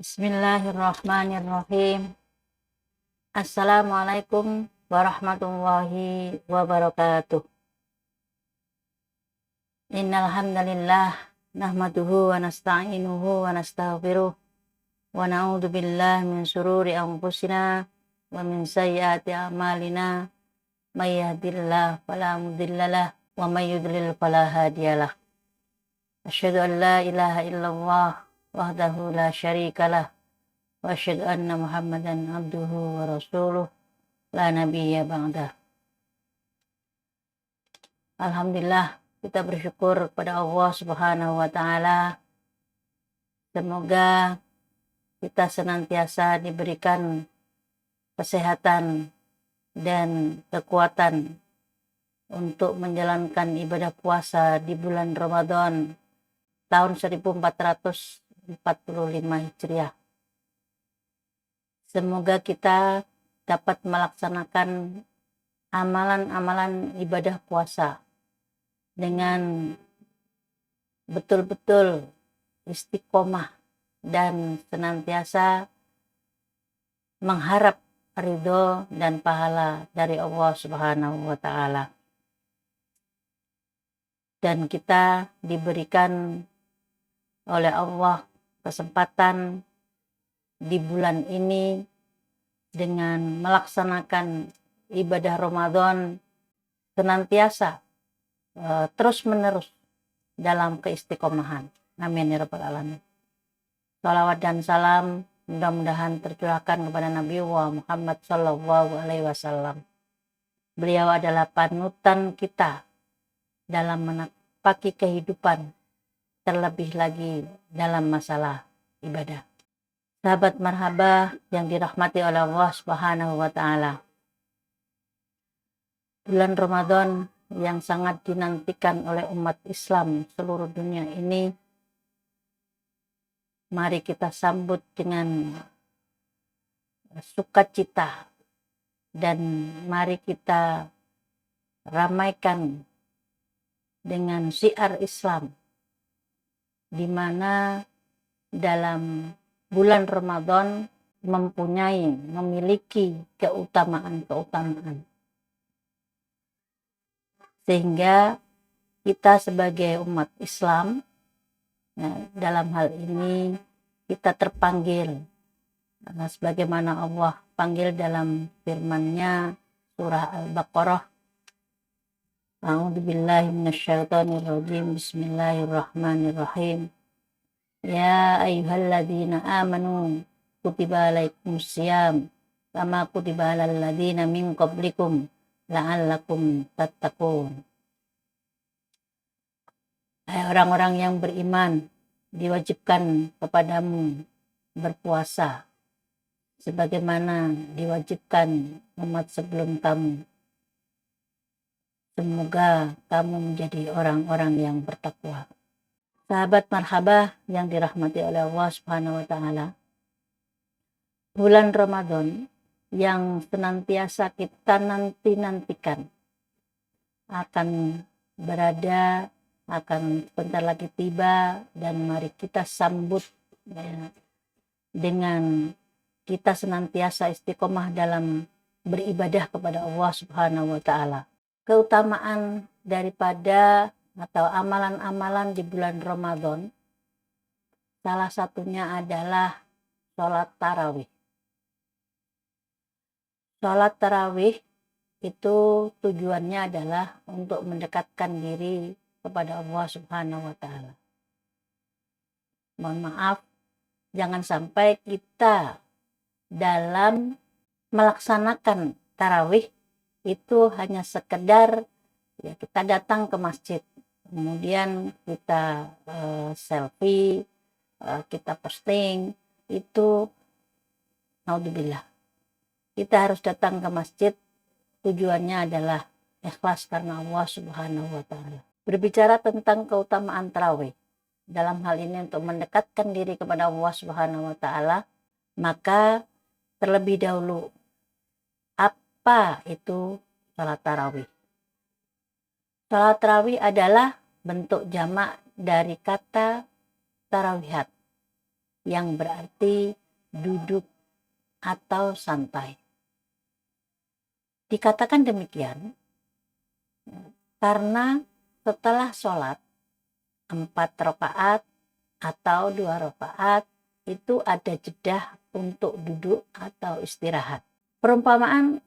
Bismillahirrahmanirrahim. Assalamualaikum warahmatullahi wabarakatuh. Innal hamdalillah nahmaduhu wa nasta'inuhu wa nastaghfiruh wa na'udzu billahi min syururi anfusina wa min sayyiati a'malina. May yahdihillahu fala mudhillalah wa may yudlil fala hadiyalah. Asyhadu an la ilaha illallah wahdahu la syarikalah wa asyhadu anna Muhammadan abduhu wa rasuluh la nabiyya ba'dah. Alhamdulillah, kita bersyukur kepada Allah Subhanahu wa taala. Semoga kita senantiasa diberikan kesehatan dan kekuatan untuk menjalankan ibadah puasa di bulan Ramadan tahun 1445 Hijriah. Semoga kita dapat melaksanakan amalan-amalan ibadah puasa dengan betul-betul istiqomah dan senantiasa mengharap ridho dan pahala dari Allah Subhanahu wa taala. Dan kita diberikan oleh Allah kesempatan di bulan ini dengan melaksanakan ibadah Ramadan senantiasa terus-menerus dalam keistiqomahan. Amin ya rabbal alamin. Salawat dan salam mudah-mudahan tercurahkan kepada Nabi Muhammad SAW. Beliau adalah panutan kita dalam menapaki kehidupan, terlebih lagi dalam masalah ibadah. Sahabat marhaba yang dirahmati oleh Allah Subhanahu wa taala. Bulan Ramadan yang sangat dinantikan oleh umat Islam seluruh dunia ini, mari kita sambut dengan sukacita dan mari kita ramaikan dengan syiar Islam, di mana dalam bulan Ramadan memiliki keutamaan-keutamaan. Sehingga kita sebagai umat Islam, dalam hal ini kita terpanggil, sebagaimana Allah panggil dalam firman-Nya surah Al-Baqarah. A'udzubillahi minasyaitonirrajim. Bismillahirrahmanirrahim. Ya ayyuhalladzina amanu kutiba alaikumusiyam kama kutiba alal ladzina min qablikum la'allakum tattaqun. Hai orang-orang yang beriman, diwajibkan kepadamu berpuasa sebagaimana diwajibkan umat sebelum kamu. Semoga kamu menjadi orang-orang yang bertakwa. Sahabat marhabah yang dirahmati oleh Allah Subhanahu wa taala. Bulan Ramadan yang senantiasa kita nantikan akan berada, akan sebentar lagi tiba, dan mari kita sambut dengan kita senantiasa istiqomah dalam beribadah kepada Allah Subhanahu wa taala. Keutamaan daripada atau amalan-amalan di bulan Ramadan, salah satunya adalah sholat tarawih. Sholat tarawih itu tujuannya adalah untuk mendekatkan diri kepada Allah Subhanahu wa taala. Mohon maaf, jangan sampai kita dalam melaksanakan tarawih itu hanya sekedar kita datang ke masjid, kemudian kita selfie, kita posting, itu naudzubillah. Kita harus datang ke masjid, tujuannya adalah ikhlas karena Allah Subhanahu wa taala. Berbicara tentang keutamaan tarawih, dalam hal ini untuk mendekatkan diri kepada Allah Subhanahu wa taala, maka terlebih dahulu apa itu salat tarawih? Salat tarawih adalah bentuk jamak dari kata tarawihat. yang berarti duduk atau santai. Dikatakan demikian karena setelah sholat 4 rakaat atau 2 rakaat itu ada jeda untuk duduk atau istirahat. Perumpamaan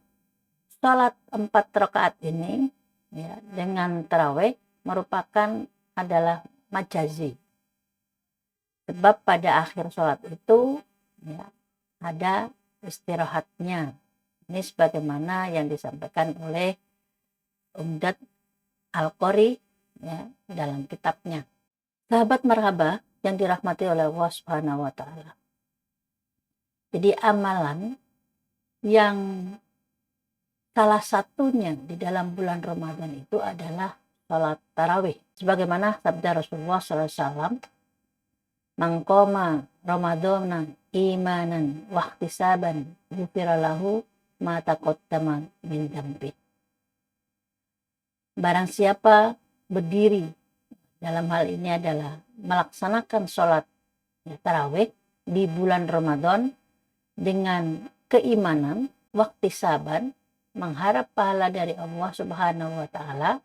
sholat 4 rakaat ini ya, dengan tarawih merupakan adalah majazi. Sebab pada akhir sholat itu ya, ada istirahatnya. Ini sebagaimana yang disampaikan oleh Umdat Al-Qori ya, dalam kitabnya. Sahabat marhaba yang dirahmati oleh Allah Subhanahu wa taala. Jadi amalan yang salah satunya di dalam bulan Ramadan itu adalah sholat tarawih. Sebagaimana sabda Rasulullah SAW, "Mangkoma Ramadana imanan wahtisaban ghufira lahu ma taqaddama min dzambi." Barang siapa berdiri, dalam hal ini adalah melaksanakan sholat tarawih di bulan Ramadan dengan keimanan, wahtisaban, mengharap pahala dari Allah Subhanahu wa taala,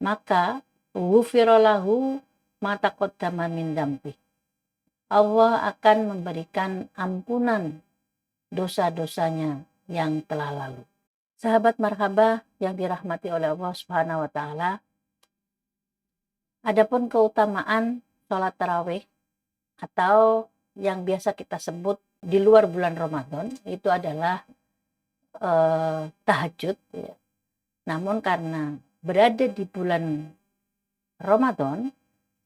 maka ghufira lahu ma taqaddama min dzambi. Allah akan memberikan ampunan dosa-dosanya yang telah lalu. Sahabat marhaba yang dirahmati oleh Allah Subhanahu wa taala, adapun keutamaan sholat tarawih atau yang biasa kita sebut di luar bulan Ramadan itu adalah tahajud ya. Namun karena berada di bulan Ramadan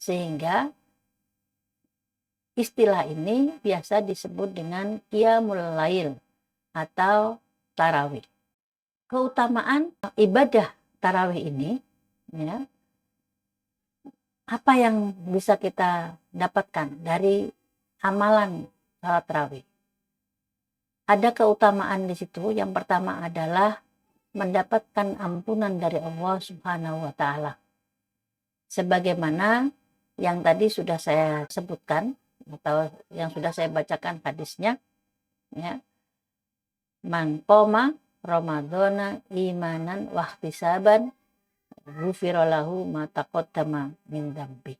sehingga istilah ini biasa disebut dengan qiyamul lail atau tarawih. Keutamaan ibadah tarawih ini ya, apa yang bisa kita dapatkan dari amalan salat tarawih? Ada keutamaan di situ. Yang pertama adalah mendapatkan ampunan dari Allah Subhanahu wa taala. Sebagaimana yang tadi sudah saya sebutkan atau yang sudah saya bacakan hadisnya ya. Man qoma Ramadana imanan wahtisaban ghufira lahu ma taqaddama min dzambi.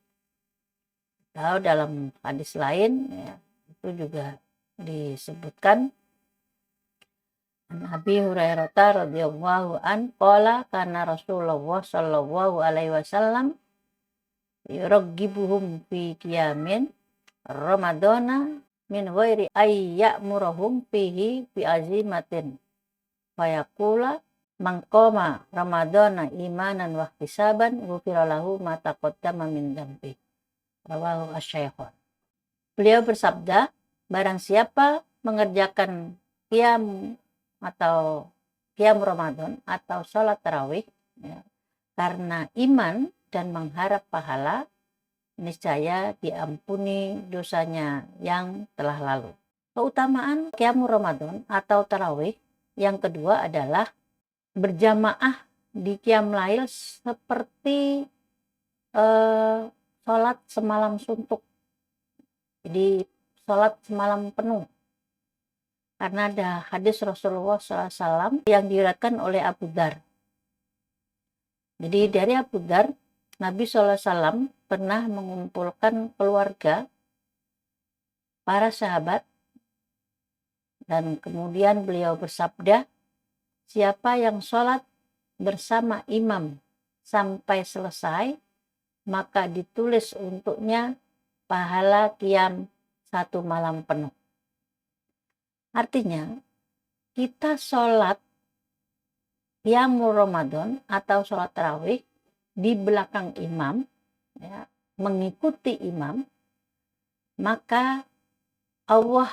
Atau dalam hadis lain ya, itu juga disebutkan Nabi Hurairah radhiyallahu an qala kana Rasulullah sallallahu alaihi wasallam yuraggibuhum fi qiyamin Ramadana min ghairi ay ya'muruhum fihi bi azimatin fayaqula man qama Ramadana imanan wa ihtisaban ghufira lahu ma taqaddama min dzambi. Rawahu asy-Syaikhan. Beliau bersabda, barang siapa mengerjakan qiyam atau qiyam Ramadan atau sholat tarawih ya, karena iman dan mengharap pahala, niscaya diampuni dosanya yang telah lalu. Keutamaan qiyam Ramadan atau tarawih yang kedua adalah berjamaah di qiyam lail seperti sholat semalam suntuk. Jadi sholat semalam penuh. Karena ada hadis Rasulullah SAW yang diriwayatkan oleh Abu Dzar. Jadi dari Abu Dzar, Nabi SAW pernah mengumpulkan keluarga, para sahabat, dan kemudian beliau bersabda, siapa yang sholat bersama imam sampai selesai, maka ditulis untuknya pahala qiyam 1 malam penuh. Artinya, kita sholat qiyamul Ramadan atau sholat tarawih di belakang imam, ya, mengikuti imam, maka Allah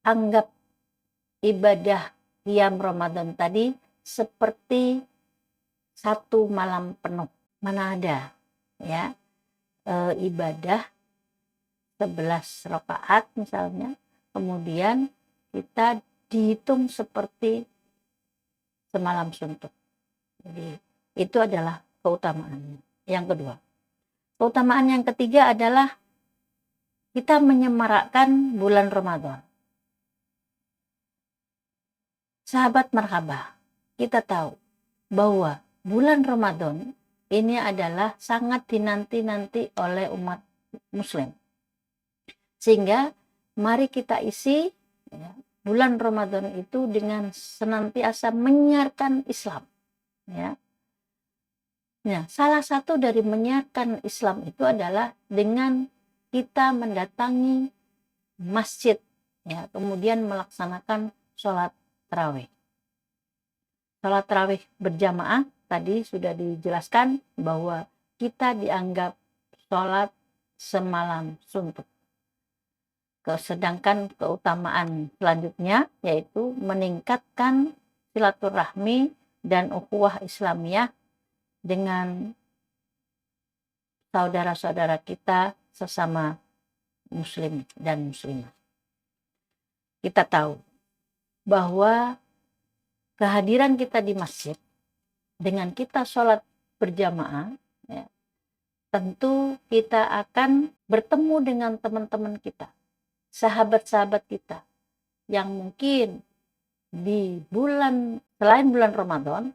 anggap ibadah qiyam Ramadan tadi seperti 1 malam penuh. Mana ada ya ibadah 11 rakaat misalnya, kemudian kita dihitung seperti semalam suntuk. Jadi itu adalah keutamaannya. Yang kedua. Keutamaan yang ketiga adalah kita menyemarakkan bulan Ramadan. Sahabat marhabah, kita tahu bahwa bulan Ramadan ini adalah sangat dinanti-nanti oleh umat muslim. Sehingga mari kita isi ya, bulan Ramadan itu dengan senantiasa menyiarkan Islam. Ya. Nah, salah satu dari menyiarkan Islam itu adalah dengan kita mendatangi masjid, ya, kemudian melaksanakan sholat tarawih. Sholat tarawih berjamaah tadi sudah dijelaskan bahwa kita dianggap sholat semalam suntuk. Sedangkan keutamaan selanjutnya yaitu meningkatkan silaturahmi dan ukhuwah Islamiyah dengan saudara-saudara kita sesama muslim dan muslimah. Kita tahu bahwa kehadiran kita di masjid dengan kita sholat berjamaah, ya, tentu kita akan bertemu dengan teman-teman kita, sahabat-sahabat kita yang mungkin di selain bulan Ramadan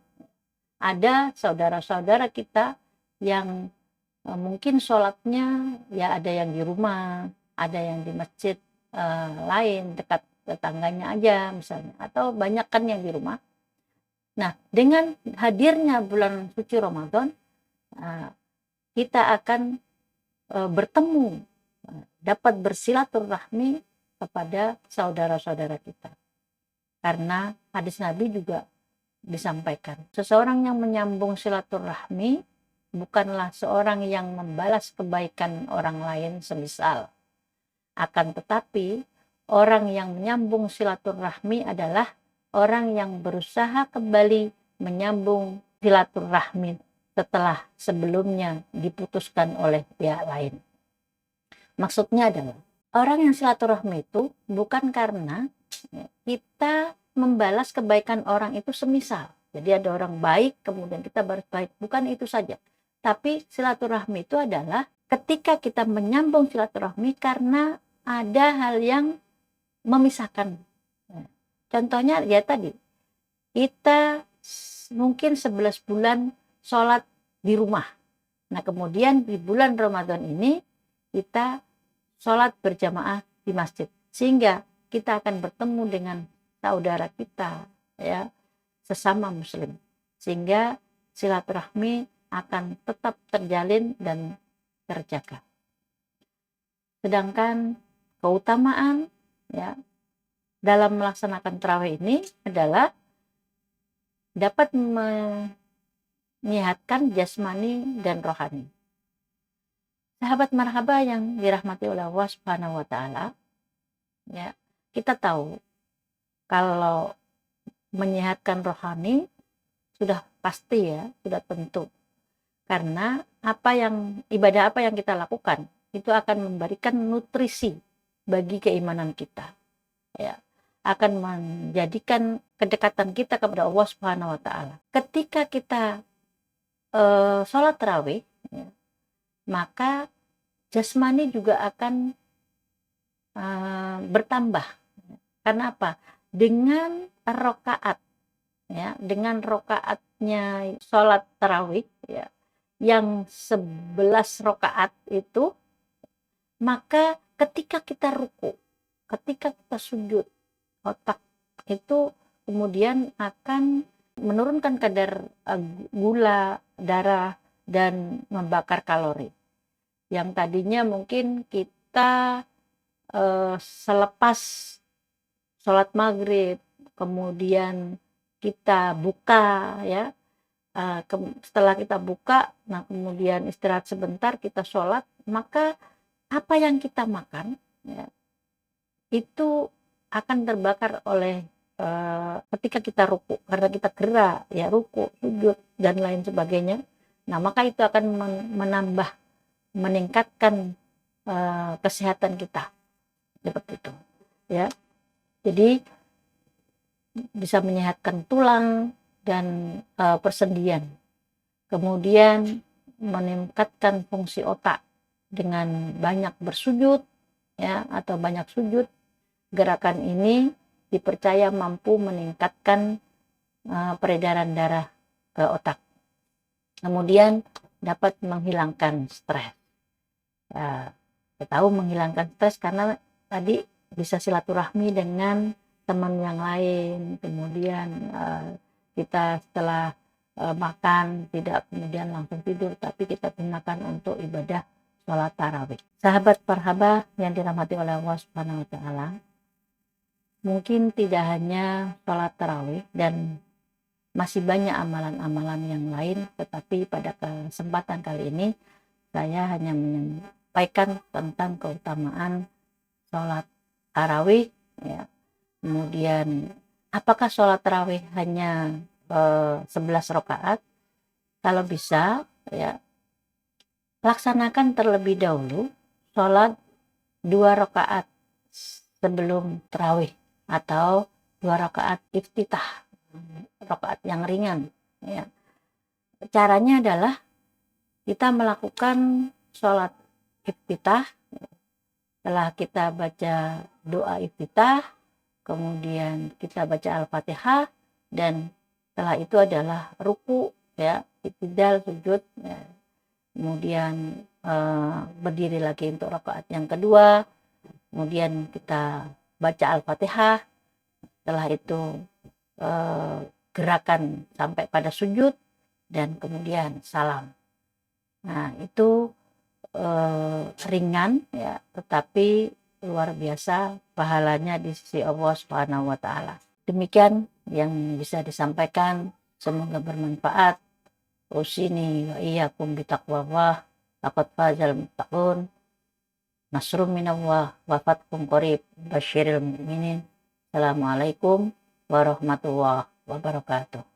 ada saudara-saudara kita yang mungkin sholatnya ya ada yang di rumah, ada yang di masjid lain dekat tetangganya aja misalnya, atau banyak kan yang di rumah. Nah, dengan hadirnya bulan suci Ramadan, kita akan bertemu, dapat bersilaturahmi kepada saudara-saudara kita. Karena hadis Nabi juga disampaikan, seseorang yang menyambung silaturahmi bukanlah seorang yang membalas kebaikan orang lain semisal. Akan tetapi, orang yang menyambung silaturahmi adalah orang yang berusaha kembali menyambung silaturahmi setelah sebelumnya diputuskan oleh pihak lain. Maksudnya adalah, orang yang silaturahmi itu bukan karena kita membalas kebaikan orang itu semisal. Jadi ada orang baik, kemudian kita balas baik. Bukan itu saja. Tapi silaturahmi itu adalah ketika kita menyambung silaturahmi karena ada hal yang memisahkan. Contohnya ya tadi, kita mungkin 11 bulan sholat di rumah. Nah kemudian di bulan Ramadan ini kita sholat berjamaah di masjid. Sehingga kita akan bertemu dengan saudara kita, ya, sesama muslim. Sehingga silaturahmi akan tetap terjalin dan terjaga. Sedangkan keutamaan ya dalam melaksanakan tarawih ini adalah dapat menyehatkan jasmani dan rohani. Sahabat marhaba yang dirahmati oleh Allah Subhanahu wa taala, ya, kita tahu kalau menyehatkan rohani sudah pasti ya, sudah tentu. Karena ibadah apa yang kita lakukan itu akan memberikan nutrisi bagi keimanan kita. Ya, akan menjadikan kedekatan kita kepada Allah Subhanahu wa taala. Ketika kita sholat tarawih, ya, maka jasmani juga akan bertambah. Karena apa? Dengan rokaat, ya, dengan rokaatnya sholat tarawih, ya, yang 11 rokaat itu, maka ketika kita ruku, ketika kita sujud, otak itu kemudian akan menurunkan kadar gula darah dan membakar kalori. Yang tadinya mungkin kita selepas sholat maghrib, kemudian kita buka, ya, setelah kita buka, nah kemudian istirahat sebentar, kita sholat, maka apa yang kita makan, ya, itu akan terbakar oleh ketika kita ruku, karena kita gerak, ya, ruku, sujud dan lain sebagainya. Nah maka itu akan meningkatkan kesehatan kita, seperti itu, ya. Jadi bisa menyehatkan tulang dan persendian, kemudian meningkatkan fungsi otak dengan banyak bersujud, ya atau banyak sujud, gerakan ini dipercaya mampu meningkatkan peredaran darah ke otak. Kemudian dapat menghilangkan stres. Kita tahu menghilangkan stres karena tadi bisa silaturahmi dengan teman yang lain. Kemudian kita setelah makan tidak kemudian langsung tidur, tapi kita gunakan untuk ibadah sholat tarawih. Sahabat parhaba yang dirahmati oleh Allah Subhanahu wa Ta'ala, mungkin tidak hanya sholat tarawih dan masih banyak amalan-amalan yang lain, tetapi pada kesempatan kali ini saya hanya menyampaikan tentang keutamaan sholat tarawih, ya. Kemudian apakah sholat tarawih hanya 11 rakaat? Kalau bisa, ya, laksanakan terlebih dahulu sholat 2 rakaat sebelum tarawih atau 2 rakaat iftitah, rakaat yang ringan, ya. Caranya adalah kita melakukan sholat iftitah. Setelah kita baca doa iftitah, kemudian kita baca Al-Fatihah, dan setelah itu adalah ruku, ya, i'tidal, sujud, ya. Kemudian berdiri lagi untuk rakaat yang kedua, kemudian kita baca Al-Fatihah, setelah itu gerakan sampai pada sujud, dan kemudian salam. Nah, itu ringan, ya, tetapi luar biasa pahalanya di sisi Allah Subhanahu wa Ta'ala. Demikian yang bisa disampaikan, semoga bermanfaat. Usini wa iyyakum bitaqwallah, laqad fazal muttaqun. Nasrum minallah wa fathun qarib, basyiril mu'minin. Assalamualaikum warahmatullahi wabarakatuh.